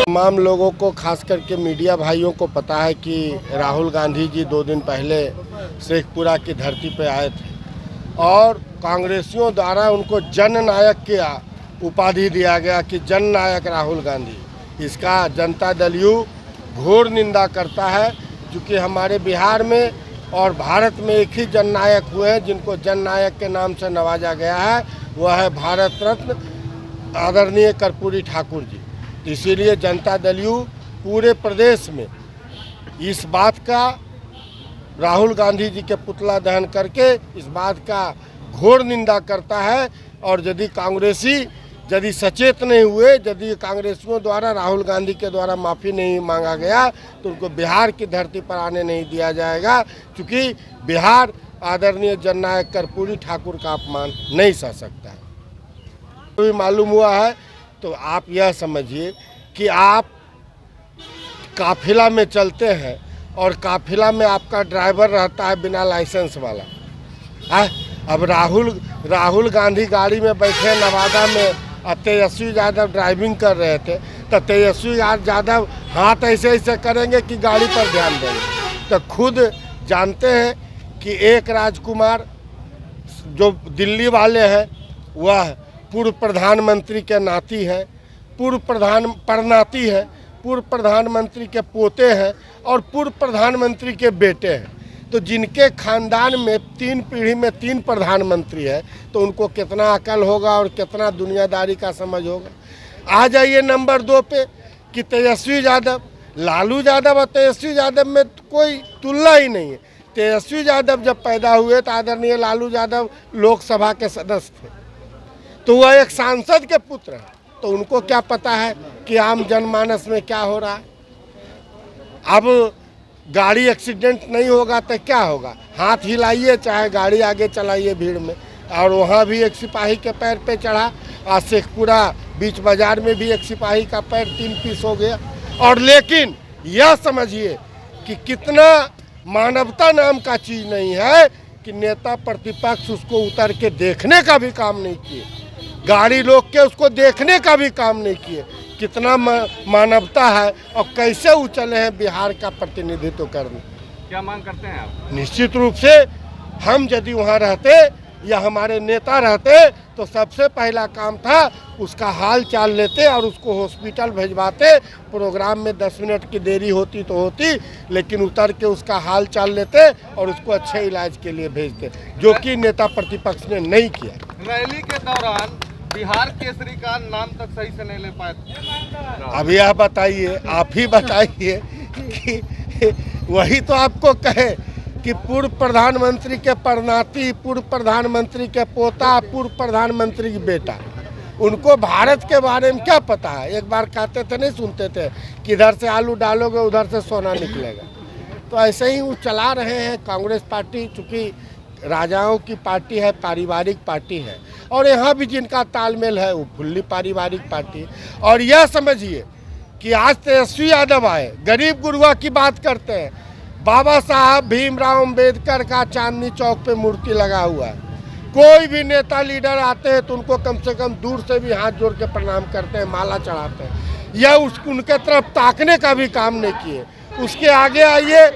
तमाम लोगों को, खास करके मीडिया भाइयों को पता है कि राहुल गांधी जी 2 दिन पहले शेखपुरा की धरती पर आए थे और कांग्रेसियों द्वारा उनको जननायक की उपाधि दिया गया कि जननायक राहुल गांधी। इसका जनता दल यू घोर निंदा करता है, क्योंकि हमारे बिहार में और भारत में एक ही जननायक हुए हैं जिनको जननायक के नाम से नवाजा गया है, वह है भारत रत्न आदरणीय कर्पूरी ठाकुर जी। इसीलिए जनता दल यू पूरे प्रदेश में इस बात का, राहुल गांधी जी के पुतला दहन करके इस बात का घोर निंदा करता है। और यदि कांग्रेसी यदि सचेत नहीं हुए, यदि कांग्रेसियों द्वारा राहुल गांधी के द्वारा माफ़ी नहीं मांगा गया तो उनको बिहार की धरती पर आने नहीं दिया जाएगा, क्योंकि बिहार आदरणीय जननायक कर्पूरी ठाकुर का अपमान नहीं सह सकता है। भी मालूम हुआ है तो आप यह समझिए कि आप काफिला में चलते हैं और काफिला में आपका ड्राइवर रहता है बिना लाइसेंस वाला है। अब राहुल गांधी गाड़ी में बैठे नवादा में, तेजस्वी यादव ड्राइविंग कर रहे थे, तो तेजस्वी यादव हाथ ऐसे ऐसे करेंगे कि गाड़ी पर ध्यान देंगे। तो खुद जानते हैं कि एक राजकुमार जो दिल्ली वाले हैं वह पूर्व प्रधानमंत्री के नाती है, परनाती है, पूर्व प्रधानमंत्री के पोते हैं और पूर्व प्रधानमंत्री के बेटे हैं। तो जिनके खानदान में 3 पीढ़ी में 3 प्रधानमंत्री है तो उनको कितना अकल होगा और कितना दुनियादारी का समझ होगा। आ जाइए नंबर 2 पे कि तेजस्वी यादव, लालू यादव और तेजस्वी यादव में कोई तुलना ही नहीं है। तेजस्वी यादव जब पैदा हुए तो आदरणीय लालू यादव लोकसभा के सदस्य थे, तो वह एक सांसद के पुत्र हैं, तो उनको क्या पता है कि आम जनमानस में क्या हो रहा है। अब गाड़ी एक्सीडेंट नहीं होगा तो क्या होगा, हाथ हिलाइए चाहे गाड़ी आगे चलाइए भीड़ में। और वहाँ भी एक सिपाही के पैर पे चढ़ा, आज शेखपुरा बीच बाजार में भी एक सिपाही का पैर 3 पीस हो गया। और लेकिन यह समझिए कि कितना मानवता नाम का चीज़ नहीं है कि नेता प्रतिपक्ष उसको उतर के देखने का भी काम नहीं किए, गाड़ी रोक के उसको देखने का भी काम नहीं किए। कितना मानवता है और कैसे उछले हैं बिहार का प्रतिनिधित्व करने। क्या मांग करते हैं आप? निश्चित रूप से हम यदि वहाँ रहते या हमारे नेता रहते तो सबसे पहला काम था उसका हाल चाल लेते और उसको हॉस्पिटल भिजवाते। प्रोग्राम में 10 मिनट की देरी होती तो होती, लेकिन उतर के उसका हाल चाल लेते और उसको अच्छे इलाज के लिए भेजते, जो कि नेता प्रतिपक्ष ने नहीं किया। रैली के दौरान बिहार केसरी का नाम तक सही से नहीं ले पाए। अब यह बताइए, आप ही बताइए कि वही तो आपको कहे कि पूर्व प्रधानमंत्री के परनाती, पूर्व प्रधानमंत्री के पोता, पूर्व प्रधानमंत्री की बेटा, उनको भारत के बारे में क्या पता है। एक बार कहते थे, नहीं सुनते थे कि इधर से आलू डालोगे उधर से सोना निकलेगा। तो ऐसे ही वो चला रहे हैं। कांग्रेस पार्टी चूँकि राजाओं की पार्टी है, पारिवारिक पार्टी है, और यहाँ भी जिनका तालमेल है वो फुल्ली पारिवारिक पार्टी। और यह समझिए कि आज तेजस्वी यादव आए, गरीब गुरुआ की बात करते हैं, बाबा साहब भीमराव अंबेडकर का चांदनी चौक पे मूर्ति लगा हुआ है। कोई भी नेता लीडर आते हैं तो उनको कम से कम दूर से भी हाथ जोड़ के प्रणाम करते हैं, माला चढ़ाते हैं। यह उनके तरफ ताकने का भी काम नहीं किए। उसके आगे आइए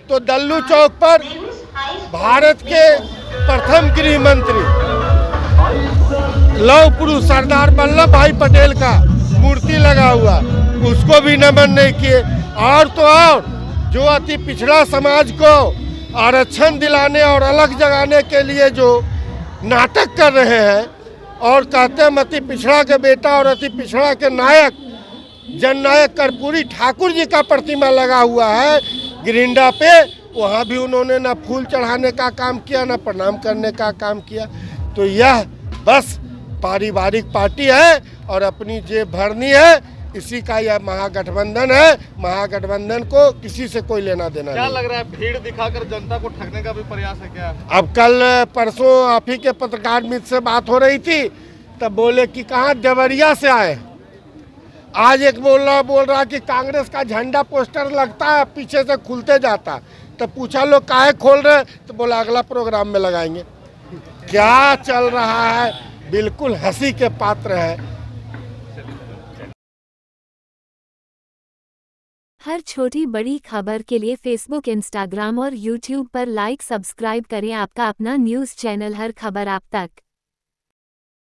तो दल्लू चौक पर भारत के प्रथम गृह मंत्री लौह पुरुष सरदार वल्लभ भाई पटेल का मूर्ति लगा हुआ, उसको भी नमन नहीं किए। और तो और जो अति पिछड़ा समाज को आरक्षण दिलाने और अलग जगाने के लिए जो नाटक कर रहे हैं और कहते हैं अति पिछड़ा के बेटा और अति पिछड़ा के नायक जननायक कर्पूरी ठाकुर जी का प्रतिमा लगा हुआ है गिरिंडा पे, वहाँ भी उन्होंने ना फूल चढ़ाने का काम किया ना प्रणाम करने का काम किया। तो यह बस पारिवारिक पार्टी है और अपनी जेब भरनी है, इसी का यह महागठबंधन है। महागठबंधन को किसी से कोई लेना देना क्या नहीं। लग रहा है भीड़ दिखाकर जनता को ठगने का भी प्रयास है क्या? अब कल परसों आप ही के पत्रकार मित्र से बात हो रही थी, तब बोले कि कहाँ देवरिया से आए। आज एक बोल रहा कि कांग्रेस का झंडा पोस्टर लगता है पीछे से खुलते जाता। तो पूछा लोग काहे खोल रहे, तो बोला अगला प्रोग्राम में लगाएंगे। क्या चल रहा है, बिल्कुल हंसी के पात्र है। हर छोटी बड़ी खबर के लिए फेसबुक, इंस्टाग्राम और यूट्यूब पर लाइक सब्सक्राइब करें आपका अपना न्यूज़ चैनल हर खबर आप तक।